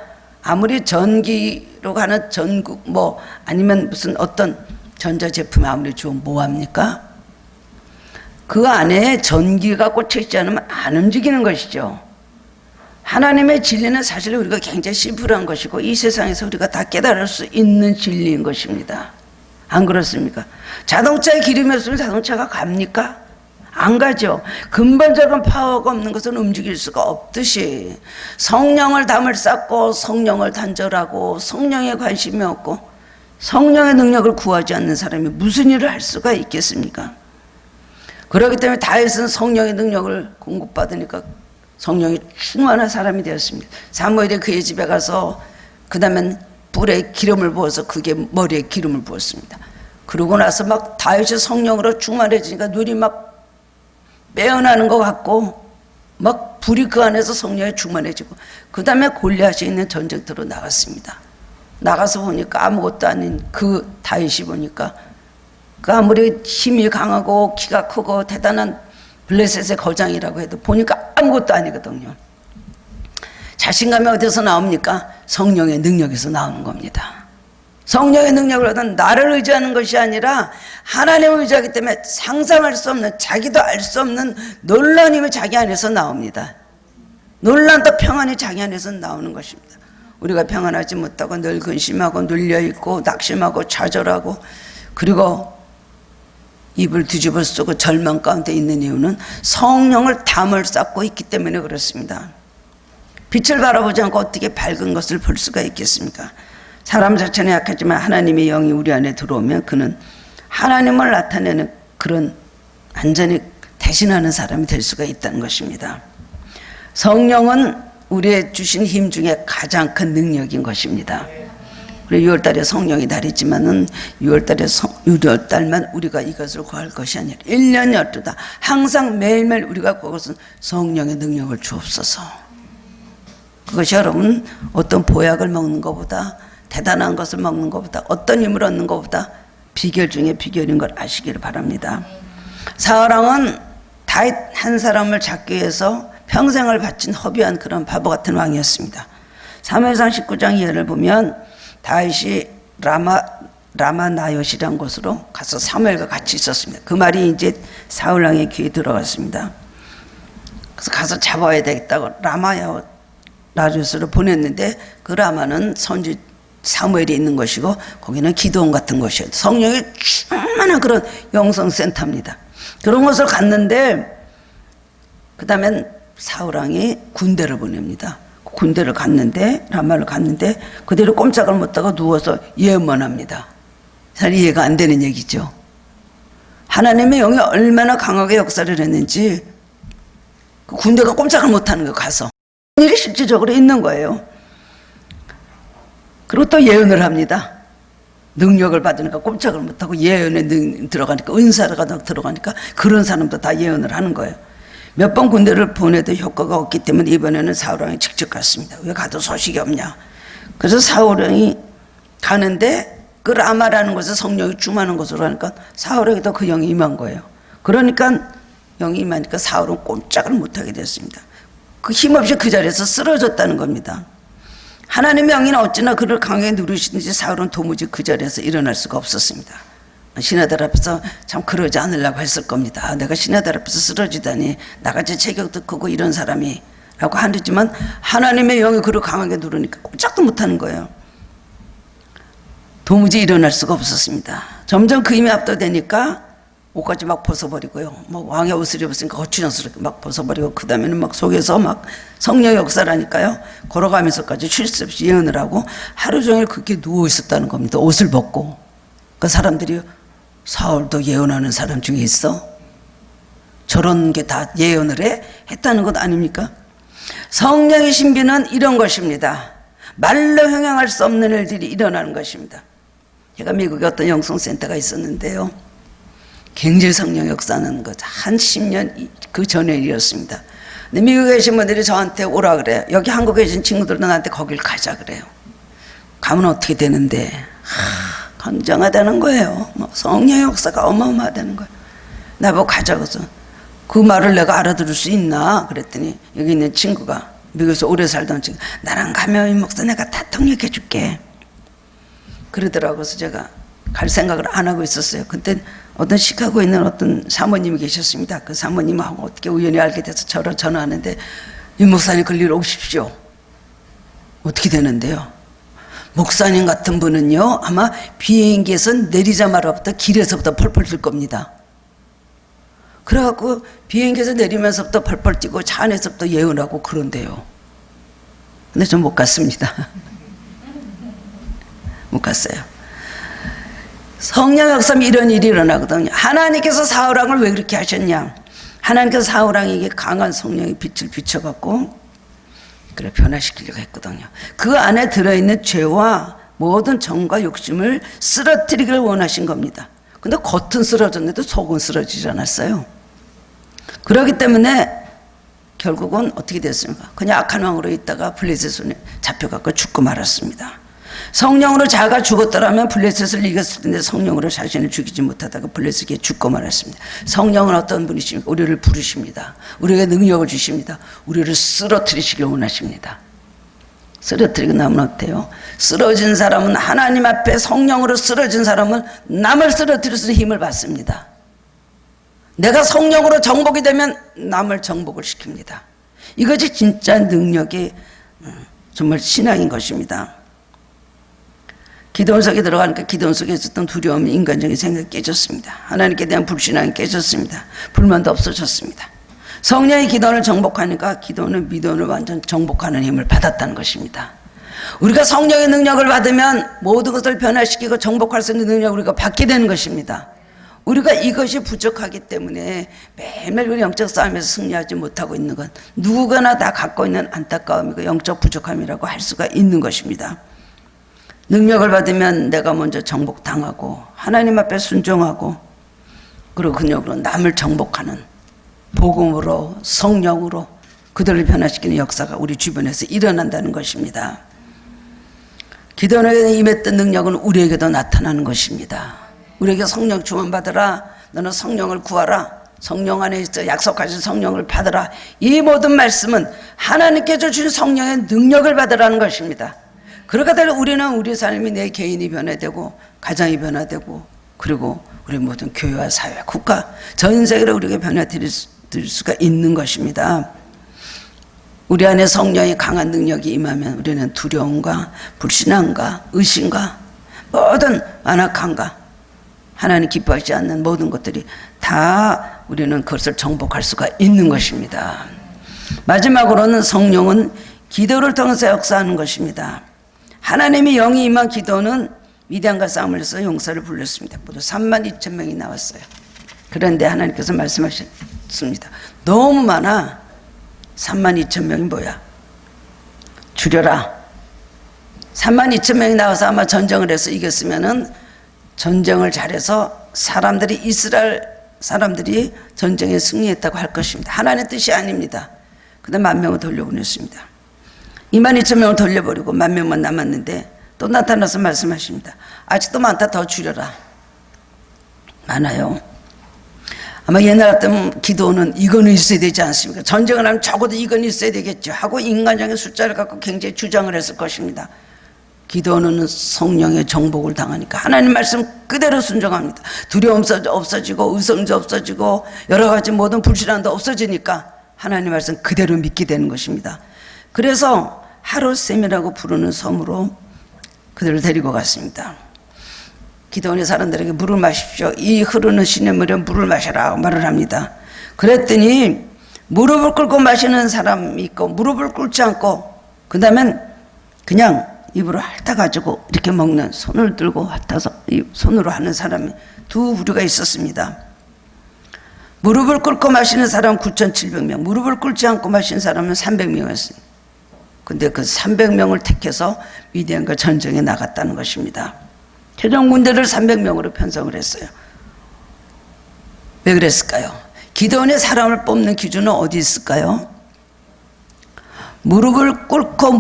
아무리 전기로 가는 전구 뭐 아니면 무슨 어떤 전자제품이 아무리 좋으면 뭐합니까? 그 안에 전기가 꽂혀있지 않으면 안 움직이는 것이죠. 하나님의 진리는 사실 우리가 굉장히 심플한 것이고 이 세상에서 우리가 다 깨달을 수 있는 진리인 것입니다. 안 그렇습니까? 자동차에 기름이 없으면 자동차가 갑니까? 안 가죠. 근본적인 파워가 없는 것은 움직일 수가 없듯이 성령을 담을 쌓고 성령을 단절하고 성령에 관심이 없고 성령의 능력을 구하지 않는 사람이 무슨 일을 할 수가 있겠습니까? 그렇기 때문에 다윗은 성령의 능력을 공급받으니까 성령이 충만한 사람이 되었습니다. 사무엘이 그의 집에 가서 그 다음엔 뿔에 기름을 부어서 그게 머리에 기름을 부었습니다. 그러고 나서 막 다윗이 성령으로 충만해지니까 눈이 막 빼어나는 것 같고 막 불이 그 안에서 성령에 충만해지고 그 다음에 골리앗이 있는 전쟁터로 나갔습니다. 나가서 보니까 아무것도 아닌 그 다윗이 보니까 그 아무리 힘이 강하고 키가 크고 대단한 블레셋의 거장이라고 해도 보니까 아무것도 아니거든요. 자신감이 어디서 나옵니까? 성령의 능력에서 나오는 겁니다. 성령의 능력을 얻은 나를 의지하는 것이 아니라 하나님을 의지하기 때문에 상상할 수 없는 자기도 알 수 없는 놀라운 힘이 자기 안에서 나옵니다. 놀란다 평안이 자기 안에서 나오는 것입니다. 우리가 평안하지 못하고 늘 근심하고 눌려있고 낙심하고 좌절하고 그리고 입을 뒤집어 쓰고 절망 가운데 있는 이유는 성령을 담을 쌓고 있기 때문에 그렇습니다. 빛을 바라보지 않고 어떻게 밝은 것을 볼 수가 있겠습니까? 사람 자체는 약하지만 하나님의 영이 우리 안에 들어오면 그는 하나님을 나타내는 그런 완전히 대신하는 사람이 될 수가 있다는 것입니다. 성령은 우리의 주신 힘 중에 가장 큰 능력인 것입니다. 우리 6월달에 성령의 달이지만은 6월달만 우리가 이것을 구할 것이 아니라 1년 12달 항상 매일매일 우리가 그것은 성령의 능력을 주옵소서. 그것이 여러분 어떤 보약을 먹는 것보다 대단한 것을 먹는 것보다 어떤 힘을 얻는 것보다 비결 중에 비결인 걸 아시기를 바랍니다. 사울왕은 다윗 한 사람을 잡기 위해서 평생을 바친 허비한 그런 바보 같은 왕이었습니다. 사무엘상 19장 2절을 보면 다윗이 라마나요시라는 곳으로 가서 사무엘과 같이 있었습니다. 그 말이 이제 사울왕의 귀에 들어갔습니다. 그래서 가서 잡아야 되겠다고 라마나요시로 보냈는데 그 라마는 선지 사무엘이 있는 것이고 거기는 기도원 같은 곳이에요. 성령이 충만한 그런 영성센터입니다. 그런 곳을 갔는데 그 다음엔 사울왕이 군대를 보냅니다. 군대를 갔는데 라마를 갔는데 그대로 꼼짝을 못하고 누워서 예언만 합니다. 잘 이해가 안 되는 얘기죠. 하나님의 영이 얼마나 강하게 역사를 했는지 그 군대가 꼼짝을 못하는 거예요. 가서 일이 실질적으로 있는 거예요. 그리고 또 예언을 합니다. 능력을 받으니까 꼼짝을 못하고 예언에 들어가니까 은사가 들어가니까 그런 사람도 다 예언을 하는 거예요. 몇 번 군대를 보내도 효과가 없기 때문에 이번에는 사울왕이 직접 갔습니다. 왜 가도 소식이 없냐. 그래서 사울왕이 가는데 그 라마라는 곳에 성령이 충만한 곳으로 하니까 사울에게도 그 영이 임한 거예요. 그러니까 영이 임하니까 사울은 꼼짝을 못하게 됐습니다. 그 힘없이 그 자리에서 쓰러졌다는 겁니다. 하나님의 영이는 어찌나 그를 강하게 누르시는지 사울은 도무지 그 자리에서 일어날 수가 없었습니다. 신하들 앞에서 참 그러지 않으려고 했을 겁니다. 내가 신하들 앞에서 쓰러지다니 나같이 체격도 크고 이런 사람이 라고 하지만 하나님의 영이 그를 강하게 누르니까 꼼짝도 못하는 거예요. 도무지 일어날 수가 없었습니다. 점점 그 힘이 압도되니까 옷까지 막 벗어버리고요. 뭐 왕의 옷을 입었으니까 거추장스럽게 막 벗어버리고 그 다음에는 막 속에서 막 성령 역사라니까요. 걸어가면서까지 쉴 새 없이 예언을 하고 하루 종일 그렇게 누워 있었다는 겁니다. 옷을 벗고. 그 사람들이 사울도 예언하는 사람 중에 있어? 저런 게 다 예언을 했다는 것 아닙니까? 성령의 신비는 이런 것입니다. 말로 형용할 수 없는 일들이 일어나는 것입니다. 제가 미국에 어떤 영성센터가 있었는데요. 굉장히 성령 역사하는 것, 한 10년 그 전에 일이었습니다. 근데 미국에 계신 분들이 저한테 오라 그래요. 여기 한국에 계신 친구들도 나한테 거길 가자 그래요. 가면 어떻게 되는데? 건장하다는 거예요. 성령 역사가 어마어마하다는 거예요. 나보고 가자고 해서 그 말을 내가 알아들을 수 있나? 그랬더니 여기 있는 친구가 미국에서 오래 살던 친구 나랑 가면 이 목사 내가 다 통역해 줄게 그러더라고요. 그래서 제가 갈 생각을 안 하고 있었어요. 그때 어떤 시카고에 있는 어떤 사모님이 계셨습니다. 그 사모님하고 어떻게 우연히 알게 돼서 저를 전화하는데 이 목사님 걸리러 오십시오. 어떻게 되는데요? 목사님 같은 분은요 아마 비행기에서 내리자마자부터 길에서부터 펄펄 뛸 겁니다. 그래갖고 비행기에서 내리면서부터 펄펄 뛰고 차 안에서부터 예언하고 그런데요. 근데 전 못 갔습니다. 못 갔어요. 성령 역사면 이런 일이 일어나거든요. 하나님께서 사울왕을 왜 그렇게 하셨냐. 하나님께서 사울왕에게 강한 성령의 빛을 비춰갖고 그를 변화시키려고 했거든요. 그 안에 들어있는 죄와 모든 정과 욕심을 쓰러뜨리기를 원하신 겁니다. 근데 겉은 쓰러졌는데도 속은 쓰러지지 않았어요. 그렇기 때문에 결국은 어떻게 됐습니까? 그냥 악한 왕으로 있다가 블레셋 손에 잡혀갖고 죽고 말았습니다. 성령으로 자가 죽었더라면 블레셋을 이겼을 텐데 성령으로 자신을 죽이지 못하다가 블레셋에게 죽고 말았습니다. 성령은 어떤 분이십니까? 우리를 부르십니다. 우리에게 능력을 주십니다. 우리를 쓰러뜨리시길 원하십니다. 쓰러뜨리고 나면 어때요? 쓰러진 사람은 하나님 앞에 성령으로 쓰러진 사람은 남을 쓰러뜨릴 수 있는 힘을 받습니다. 내가 성령으로 정복이 되면 남을 정복을 시킵니다. 이것이 진짜 능력이 정말 신앙인 것입니다. 기도원 속에 들어가니까 기도원 속에 있었던 두려움, 인간적인 생각이 깨졌습니다. 하나님께 대한 불신앙이 깨졌습니다. 불만도 없어졌습니다. 성령의 기도원을 정복하니까 기도원은 미도원을 완전 정복하는 힘을 받았다는 것입니다. 우리가 성령의 능력을 받으면 모든 것을 변화시키고 정복할 수 있는 능력을 우리가 받게 되는 것입니다. 우리가 이것이 부족하기 때문에 매일매일 우리 영적 싸움에서 승리하지 못하고 있는 건 누구나 다 갖고 있는 안타까움이고 영적 부족함이라고 할 수가 있는 것입니다. 능력을 받으면 내가 먼저 정복당하고 하나님 앞에 순종하고 그리고 그 능력으로 남을 정복하는 복음으로 성령으로 그들을 변화시키는 역사가 우리 주변에서 일어난다는 것입니다. 기도원에게 임했던 능력은 우리에게도 나타나는 것입니다. 우리에게 성령 주원받으라, 너는 성령을 구하라, 성령 안에 있어 약속하신 성령을 받으라, 이 모든 말씀은 하나님께 주신 성령의 능력을 받으라는 것입니다. 그러게 되면 우리는 우리 삶이 내 개인이 변화되고 가정이 변화되고 그리고 우리 모든 교회와 사회, 국가, 전 세계로 우리에게 변화될 수가 있는 것입니다. 우리 안에 성령의 강한 능력이 임하면 우리는 두려움과 불신앙과 의심과 모든 안악함과 하나님 기뻐하지 않는 모든 것들이 다 우리는 그것을 정복할 수가 있는 것입니다. 마지막으로는 성령은 기도를 통해서 역사하는 것입니다. 하나님의 영이 임한 기도는 미디안과 싸움을 해서 용사를 불렀습니다. 모두 32,000명이 나왔어요. 그런데 하나님께서 말씀하셨습니다. 너무 많아. 32,000명이 뭐야? 줄여라. 32,000명이 나와서 아마 전쟁을 해서 이겼으면은 전쟁을 잘해서 사람들이 이스라엘 사람들이 전쟁에 승리했다고 할 것입니다. 하나님의 뜻이 아닙니다. 그다음 10,000명을 돌려보냈습니다. 22,000명을 돌려버리고 10,000명만 남았는데 또 나타나서 말씀하십니다. 아직도 많다, 더 줄여라. 많아요. 아마 옛날 같으면 기도는 이거는 있어야 되지 않습니까? 전쟁을 하면 적어도 이건 있어야 되겠죠 하고 인간적인 숫자를 갖고 굉장히 주장을 했을 것입니다. 기도는 성령의 정복을 당하니까 하나님 말씀 그대로 순종합니다. 두려움 없어지고 의성도 없어지고 여러 가지 모든 불신앙도 없어지니까 하나님 말씀 그대로 믿게 되는 것입니다. 그래서 하루셈이라고 부르는 섬으로 그들을 데리고 갔습니다. 기도원의 사람들에게 물을 마십시오. 이 흐르는 시냇물에 물을 마셔라 말을 합니다. 그랬더니 무릎을 꿇고 마시는 사람이 있고 무릎을 꿇지 않고 그 다음엔 그냥 입으로 핥아가지고 이렇게 먹는, 손을 들고 핥아서 손으로 하는 사람이 두 부류가 있었습니다. 무릎을 꿇고 마시는 사람은 9,700명, 무릎을 꿇지 않고 마시는 사람은 300명이었어요. 근데 그 300명을 택해서 미디안과 전쟁에 나갔다는 것입니다. 최종 군대를 300명으로 편성을 했어요. 왜 그랬을까요? 기도원의 사람을 뽑는 기준은 어디 있을까요? 무릎을 꿇고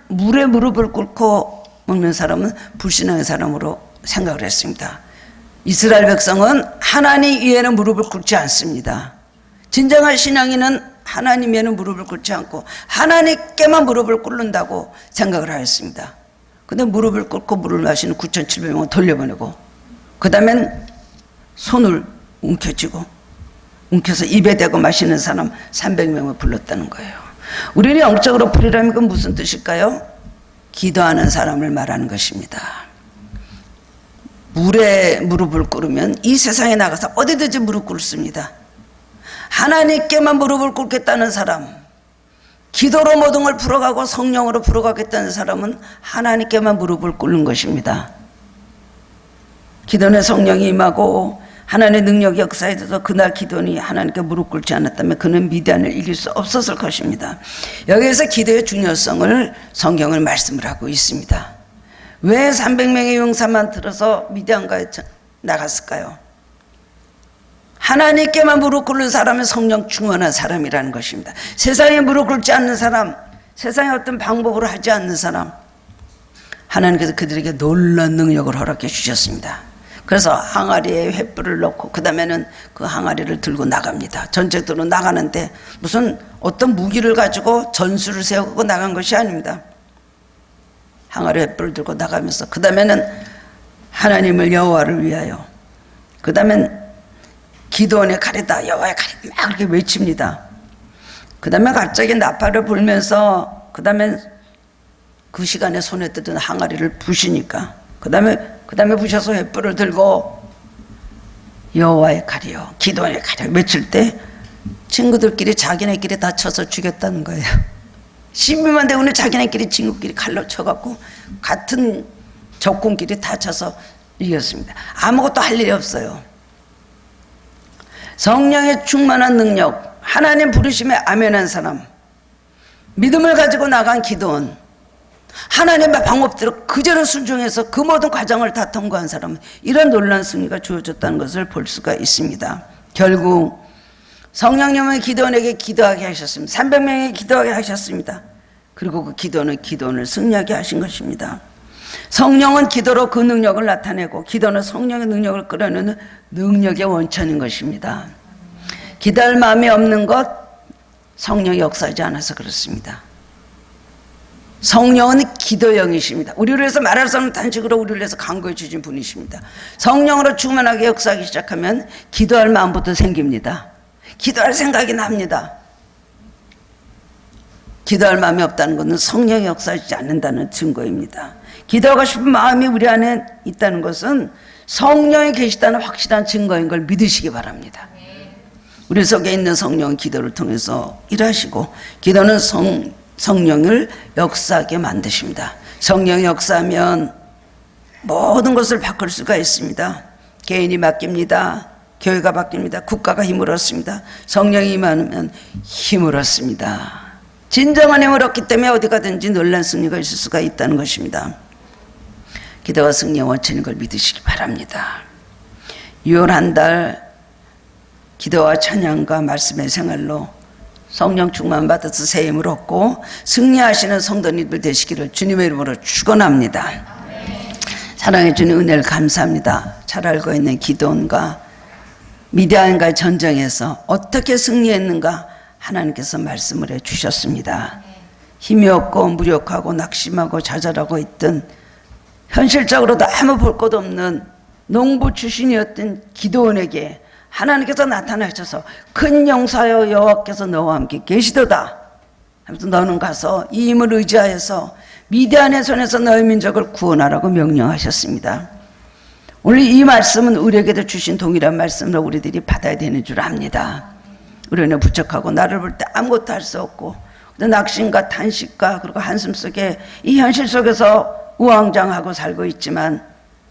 물에 무릎을 꿇고 먹는 사람은 불신앙의 사람으로 생각을 했습니다. 이스라엘 백성은 하나님 위에는 무릎을 꿇지 않습니다. 진정한 신앙인은 하나님 위에는 무릎을 꿇지 않고 하나님께만 무릎을 꿇는다고 생각을 하였습니다. 근데 무릎을 꿇고 물을 마시는 9,700명을 돌려보내고 그 다음엔 손을 움켜쥐고 입에 대고 마시는 사람 300명을 불렀다는 거예요. 우리는 영적으로 풀이라면 그건 무슨 뜻일까요? 기도하는 사람을 말하는 것입니다. 물에 무릎을 꿇으면 이 세상에 나가서 어디든지 무릎 꿇습니다. 하나님께만 무릎을 꿇겠다는 사람, 기도로 모든 걸 풀어가고 성령으로 풀어가겠다는 사람은 하나님께만 무릎을 꿇는 것입니다. 기도는 성령이 임하고 하나님의 능력이 역사에 들어서 그날 기도니 하나님께 무릎 꿇지 않았다면 그는 미디안을 이길 수 없었을 것입니다. 여기에서 기도의 중요성을 성경을 말씀을 하고 있습니다. 왜 300명의 용사만 들어서 미디안과에 나갔을까요? 하나님께만 무릎 꿇는 사람은 성령 충만한 사람이라는 것입니다. 세상에 무릎 꿇지 않는 사람, 세상의 어떤 방법으로 하지 않는 사람, 하나님께서 그들에게 놀라운 능력을 허락해 주셨습니다. 그래서 항아리에 횃불을 넣고 그 다음에는 그 항아리를 들고 나갑니다. 전쟁터로 나가는데 무슨 어떤 무기를 가지고 전술을 세우고 나간 것이 아닙니다. 항아리 횃불을 들고 나가면서 그 다음에는 하나님을 여호와를 위하여, 그 다음엔 기도원의 가리다 여호와의 가리다 막 그렇게 외칩니다. 그 다음에 갑자기 나팔을 불면서 그 다음에 그 시간에 손에 뜯은 항아리를 부시니까 그 다음에 부셔서 횃불을 들고 여호와의 칼이요 기도의 칼이요 외칠 때 친구들끼리 자기네끼리 다쳐서 죽였다는 거예요. 12만 대군을 자기네끼리 친구끼리 칼로 쳐갖고 같은 적군끼리 다쳐서 이겼습니다. 아무것도 할 일이 없어요. 성령의 충만한 능력, 하나님 부르심에 아멘한 사람, 믿음을 가지고 나간 기도원, 하나님의 방법대로 그대로 순종해서 그 모든 과정을 다 통과한 사람은 이런 놀라운 승리가 주어졌다는 것을 볼 수가 있습니다. 결국 성령님은 기도원에게 기도하게 하셨습니다. 300명에게 기도하게 하셨습니다. 그리고 그 기도원을 승리하게 하신 것입니다. 성령은 기도로 그 능력을 나타내고 기도는 성령의 능력을 끌어내는 능력의 원천인 것입니다. 기도할 마음이 없는 것, 성령이 역사하지 않아서 그렇습니다. 성령은 기도형이십니다. 우리를 위해서 말할 수 없는 단식으로 우리를 위해서 간구해 주신 분이십니다. 성령으로 충만하게 역사하기 시작하면 기도할 마음부터 생깁니다. 기도할 생각이 납니다. 기도할 마음이 없다는 것은 성령이 역사하지 않는다는 증거입니다. 기도하고 싶은 마음이 우리 안에 있다는 것은 성령이 계시다는 확실한 증거인 걸 믿으시기 바랍니다. 우리 속에 있는 성령은 기도를 통해서 일하시고 기도는 성령을 역사하게 만드십니다. 성령이 역사하면 모든 것을 바꿀 수가 있습니다. 개인이 바뀝니다. 교회가 바뀝니다. 국가가 힘을 얻습니다. 성령이 임하면 힘을 얻습니다. 진정한 힘을 얻기 때문에 어디 가든지 놀란 승리가 있을 수가 있다는 것입니다. 기도가 승리의 원천인 걸 믿으시기 바랍니다. 6월 한 달 기도와 찬양과 말씀의 생활로 성령 충만 받아서 새 힘을 얻고 승리하시는 성도님들 되시기를 주님의 이름으로 축원합니다. 사랑해 주는 은혜를 감사합니다. 잘 알고 있는 기도원과 미디안과의 전쟁에서 어떻게 승리했는가 하나님께서 말씀을 해주셨습니다. 힘이 없고 무력하고 낙심하고 좌절하고 있던 현실적으로도 아무 볼 것 없는 농부 출신이었던 기도원에게 하나님께서 나타나셔서 큰 용사여 여호와께서 너와 함께 계시도다 하면서 너는 가서 이 힘을 의지하여서 미디안의 손에서 너의 민족을 구원하라고 명령하셨습니다. 오늘 이 말씀은 우리에게도 주신 동일한 말씀으로 우리들이 받아야 되는 줄 압니다. 우리는 부족하고 나를 볼 때 아무것도 할 수 없고 낙심과 탄식과 그리고 한숨 속에 이 현실 속에서 우왕좌왕하고 살고 있지만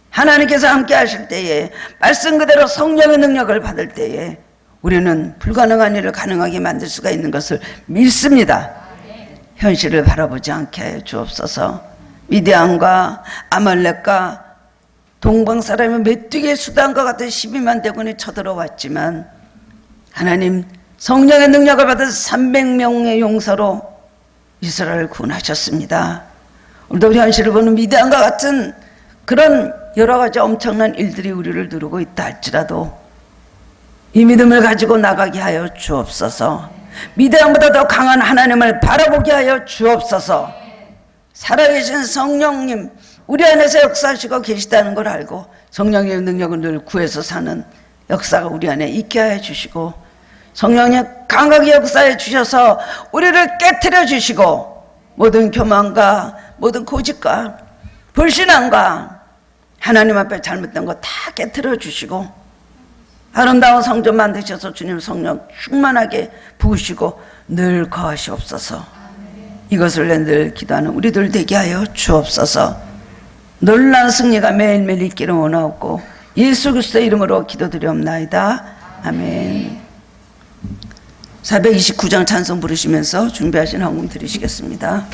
하나님께서 함께 하실 때에 말씀 그대로 성령의 능력을 받을 때에 우리는 불가능한 일을 가능하게 만들 수가 있는 것을 믿습니다. 현실을 바라보지 않게 하여 주옵소서. 미디안과 아말렉과 동방 사람의 메뚜기의 수단과 같은 12만 대군이 쳐들어왔지만 하나님 성령의 능력을 받아서 300명의 용사로 이스라엘을 구원하셨습니다. 오늘도 우리 현실을 보는 미디안과 같은 그런 여러 가지 엄청난 일들이 우리를 누르고 있다 할지라도 이 믿음을 가지고 나가게 하여 주옵소서. 미디안보다 더 강한 하나님을 바라보게 하여 주옵소서. 살아계신 성령님 우리 안에서 역사하시고 계시다는 걸 알고 성령의 능력을 늘 구해서 사는 역사가 우리 안에 있게 하여 주시고 성령님 강하게 역사해 주셔서 우리를 깨트려 주시고 모든 교만과 모든 고집과 불신앙과 하나님 앞에 잘못된 거 다 깨트려 주시고 아름다운 성전 만드셔서 주님 성령 충만하게 부으시고 늘 거하시옵소서. 이것을 늘 기도하는 우리들 되게 하여 주옵소서. 놀라운 승리가 매일매일 있기를 원하옵고 예수 그리스도의 이름으로 기도드리옵나이다. 아멘. 429장 찬송 부르시면서 준비하신 헌금 드리시겠습니다.